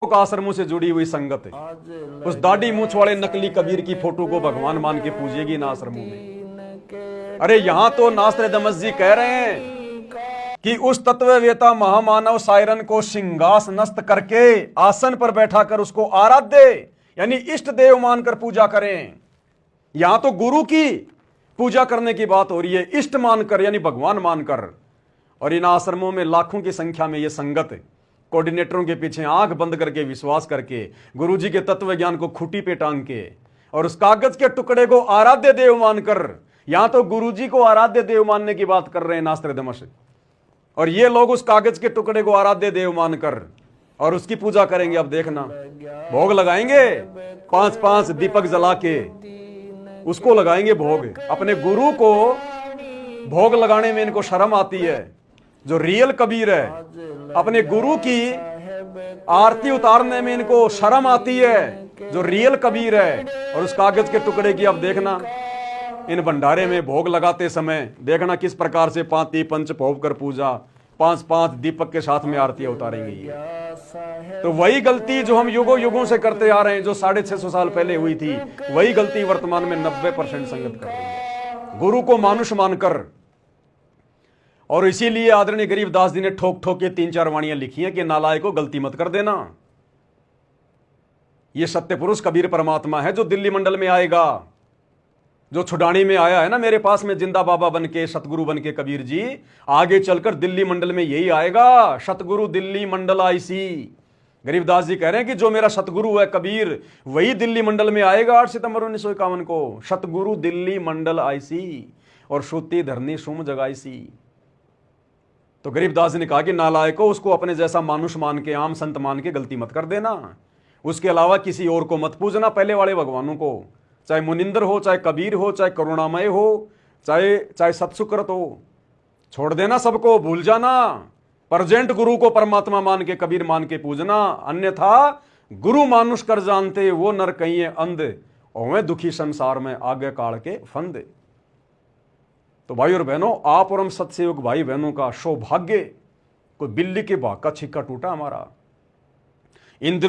का आश्रमों से जुड़ी हुई संगत है। उस दाढ़ी मूछ वाले नकली कबीर की फोटो को भगवान मान के पूजेगी ना आश्रमों में। अरे यहां तो नास्त्रोदामस जी कह रहे हैं कि उस तत्ववेता महामानव सायरन को सिंहासनस्थ करके आसन पर बैठा कर उसको आराध्य यानी इष्ट देव मानकर पूजा करें। यहां तो गुरु की पूजा करने की बात हो रही है, इष्ट मानकर यानी भगवान मानकर। और इन आश्रमों में लाखों की संख्या में यह संगत कोऑर्डिनेटरों के पीछे आंख बंद करके विश्वास करके गुरुजी के तत्व ज्ञान को खूंटी पे टांग के और उस कागज के टुकड़े को आराध्य देव मानकर, यहां तो गुरुजी को आराध्य देव मानने की बात कर रहे हैं नास्त्रोदामस, और ये लोग उस कागज के टुकड़े को आराध्य देव मानकर और उसकी पूजा करेंगे। अब देखना, भोग लगाएंगे, 5-5 दीपक जला के उसको लगाएंगे भोग। अपने गुरु को भोग लगाने में इनको शर्म आती है। जो रियल कबीर है, अपने गुरु की आरती उतारने में इनको शर्म आती है, जो रियल कबीर है। और उस कागज के टुकड़े की अब देखना, इन भंडारे में भोग लगाते समय देखना किस प्रकार से पांति पंच भोग कर पूजा, 5-5 दीपक के साथ में आरतियां उतारेंगे। ये तो वही गलती जो हम युगों युगों से करते आ रहे हैं, जो 650 साल पहले हुई थी, वही गलती वर्तमान में 90% संगत कर रही है, गुरु को मानुष मानकर। और इसीलिए आदरणीय गरीबदास जी ने ठोक ठोक के 3-4 वाणियां लिखी हैं कि नालायक को गलती मत कर देना। यह सत्य पुरुष कबीर परमात्मा है जो दिल्ली मंडल में आएगा, जो छुडानी में आया है ना मेरे पास में जिंदा बाबा बन के, सतगुरु बन के कबीर जी, आगे चलकर दिल्ली मंडल में यही आएगा, सतगुरु दिल्ली मंडल आईसी। गरीबदास जी कह रहे हैं कि जो मेरा सतगुरु है कबीर, वही दिल्ली मंडल में आएगा 8 सितंबर 1951 को। सतगुरु दिल्ली मंडल आईसी और श्रुति धरनी सुम जगाईसी। तो गरीबदास जी ने कहा कि नालायको, उसको अपने जैसा मानुष मान के, आम संत मान के गलती मत कर देना। उसके अलावा किसी और को मत पूजना, पहले वाले भगवानों को, चाहे मुनिंदर हो, चाहे कबीर हो, चाहे करुणामय हो, चाहे सतसुकृत हो, छोड़ देना सबको, भूल जाना। प्रेजेंट गुरु को परमात्मा मान के, कबीर मान के पूजना। अन्यथा गुरु मानुष कर जानते, वो नर कहिए अंध, और दुखी संसार में आगे काल के फंदे। तो भाई और बहनों, आप और हम सत्सयोग भाई बहनों का सौभाग्य, कोई बिल्ली के भाग का छिक्का टूटा हमारा इन दिनों।